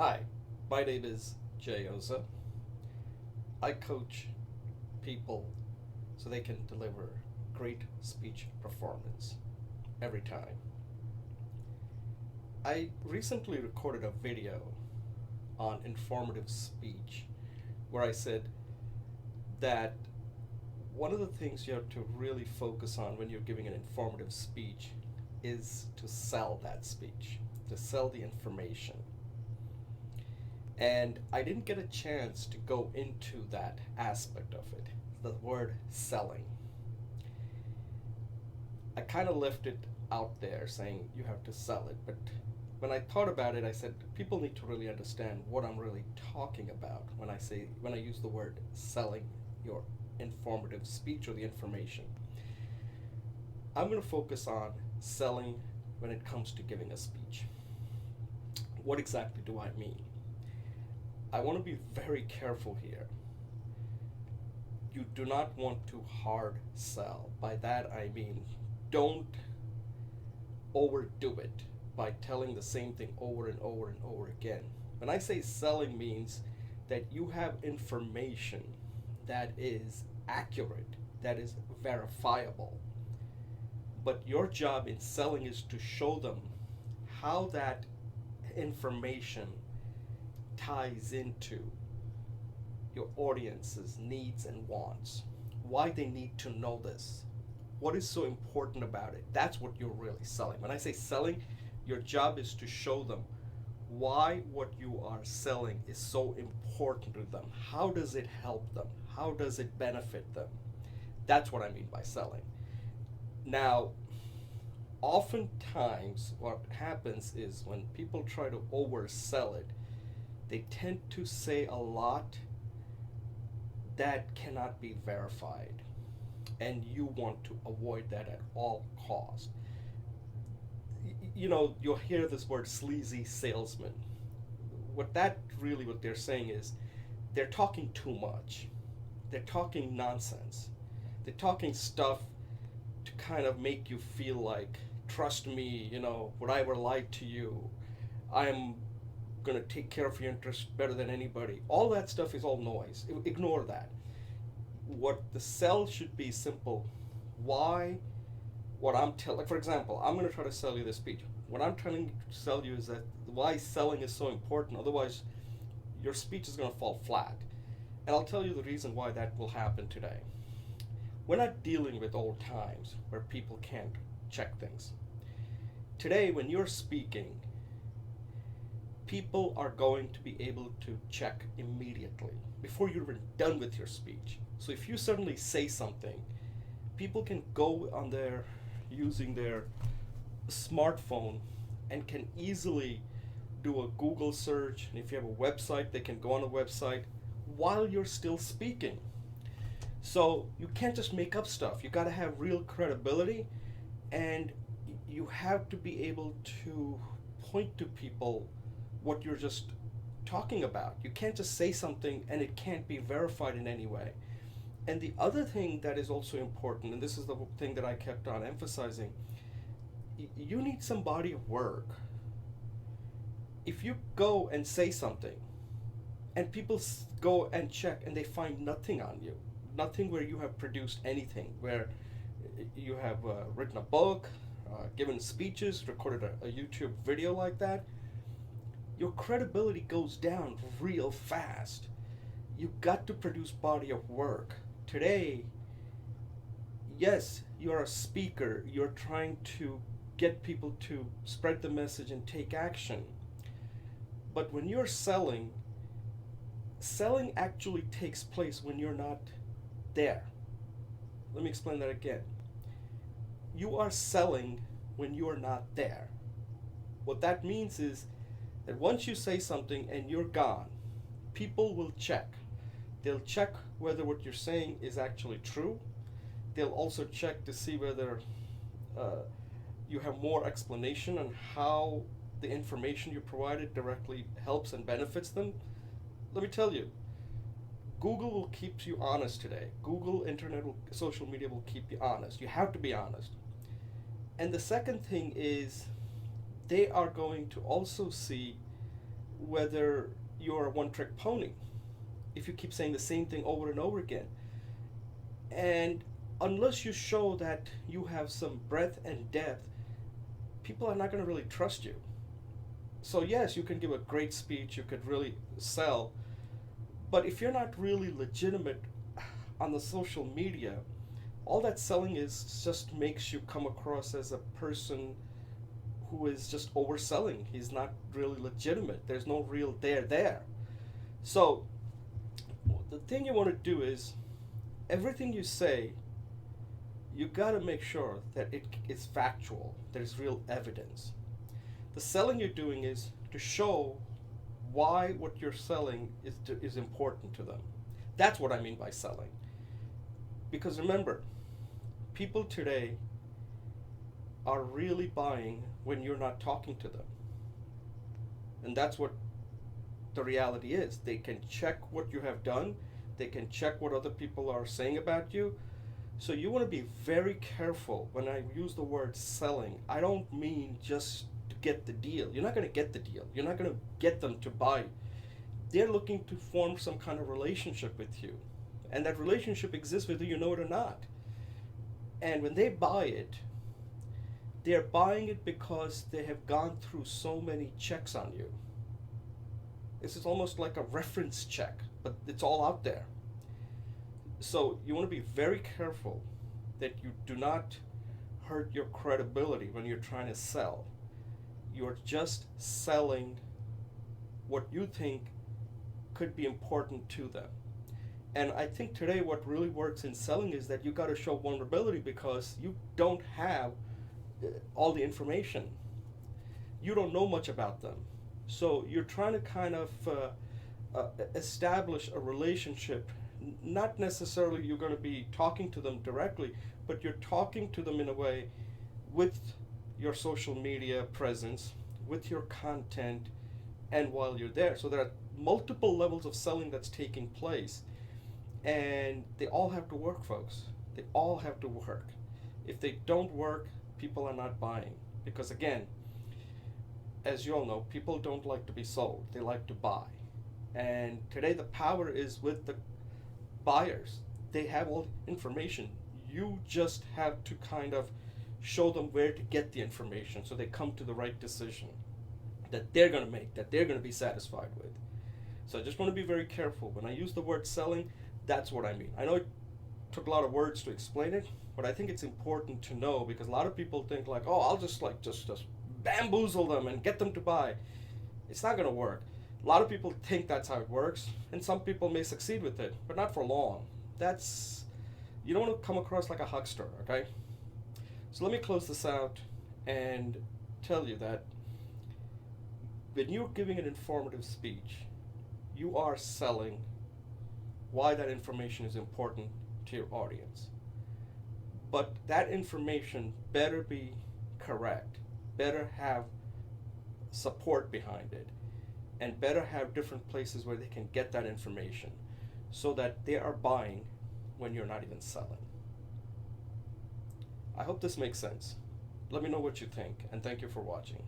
Hi, my name is Jay Oza. I coach people so they can deliver great speech performance every time. I recently recorded a video on informative speech where I said that one of the things you have to really focus on when you're giving an informative speech is to sell that speech, to sell the information. And I didn't get a chance to go into that aspect of it, the word selling. I kind of left it out there saying you have to sell it, but when I thought about it, I said people need to really understand what I'm really talking about when I use the word selling your informative speech or the information. I'm going to focus on selling when it comes to giving a speech. What exactly do I mean? I want to be very careful here. You do not want to hard sell. By that I mean don't overdo it by telling the same thing over and over and over again. When I say selling means that you have information that is accurate, that is verifiable. But your job in selling is to show them how that information ties into your audience's needs and wants, why they need to know this, what is so important about it. That's what you're really selling. When I say selling, your job is to show them why what you are selling is so important to them. How does it help them? How does it benefit them? That's what I mean by selling. Now, oftentimes what happens is when people try to oversell it, they tend to say a lot that cannot be verified, and you want to avoid that at all costs. You'll hear this word sleazy salesman. What they're saying is they're talking too much. They're talking nonsense. They're talking stuff to kind of make you feel like, trust me, would I ever lie to you? I'm going to take care of your interest better than anybody. All that stuff is all noise. Ignore that. What the sell should be simple. Why what I'm telling, like for example, I'm going to try to sell you this speech. What I'm trying to sell you is that why selling is so important. Otherwise, your speech is going to fall flat. And I'll tell you the reason why that will happen today. We're not dealing with old times where people can't check things. Today, when you're speaking, people are going to be able to check immediately before you're even done with your speech. So if you suddenly say something, people can go on their using their smartphone and can easily do a Google search. And if you have a website, they can go on a website while you're still speaking. So you can't just make up stuff. You got to have real credibility, and you have to be able to point to people what you're just talking about. You can't just say something and it can't be verified in any way. And the other thing that is also important, and this is the thing that I kept on emphasizing, you need some body of work. If you go and say something and people go and check and they find nothing on you, nothing where you have produced anything, where you have written a book, given speeches, recorded a YouTube video like that, your credibility goes down real fast. You got to produce body of work. Today, yes, you're a speaker, you're trying to get people to spread the message and take action. But when you're selling actually takes place when you're not there. Let me explain that again. You are selling when you are not there. What that means is that once you say something and you're gone, people will check. They'll check whether what you're saying is actually true. They'll also check to see whether you have more explanation on how the information you provided directly helps and benefits them. Let me tell you, Google will keep you honest today. Google, internet, social media will keep you honest. You have to be honest. And the second thing is they are going to also see whether you're a one-trick pony, if you keep saying the same thing over and over again. And unless you show that you have some breadth and depth, people are not going to really trust you. So, yes, you can give a great speech, you could really sell, but if you're not really legitimate on the social media, all that selling is just makes you come across as a person who is just overselling. He's not really legitimate. There's no real there. So, the thing you want to do is everything you say, you got to make sure that it is factual. There's real evidence. The selling you're doing is to show why what you're selling is important to them. That's what I mean by selling. Because remember, people today are really buying when you're not talking to them. And that's what the reality is. They can check what you have done, they can check what other people are saying about you. So you want to be very careful when I use the word selling. I don't mean just to get the deal. You're not going to get the deal. You're not going to get them to buy. They're looking to form some kind of relationship with you. And that relationship exists whether you know it or not. And when they buy it, they're buying it because they have gone through so many checks on you. This is almost like a reference check, but it's all out there. So you want to be very careful that you do not hurt your credibility when you're trying to sell. You're just selling what you think could be important to them. And I think today what really works in selling is that you got to show vulnerability because you don't have all the information. You don't know much about them. So you're trying to kind of establish a relationship. Not necessarily you're going to be talking to them directly, but you're talking to them in a way with your social media presence, with your content, and while you're there. So there are multiple levels of selling that's taking place. And they all have to work, folks. They all have to work. If they don't work, people are not buying. Because again, as you all know, people don't like to be sold. They like to buy. And today the power is with the buyers. They have all the information. You just have to kind of show them where to get the information so they come to the right decision that they're going to make, that they're going to be satisfied with. So I just want to be very careful. When I use the word selling, that's what I mean. I know it took a lot of words to explain it, but I think it's important to know because a lot of people think like, oh, I'll just bamboozle them and get them to buy. It's not going to work. A lot of people think that's how it works, and some people may succeed with it, but not for long. You don't want to come across like a huckster, okay? So let me close this out and tell you that when you're giving an informative speech, you are selling why that information is important to your audience. But that information better be correct, better have support behind it, and better have different places where they can get that information so that they are buying when you're not even selling. I hope this makes sense. Let me know what you think, and thank you for watching.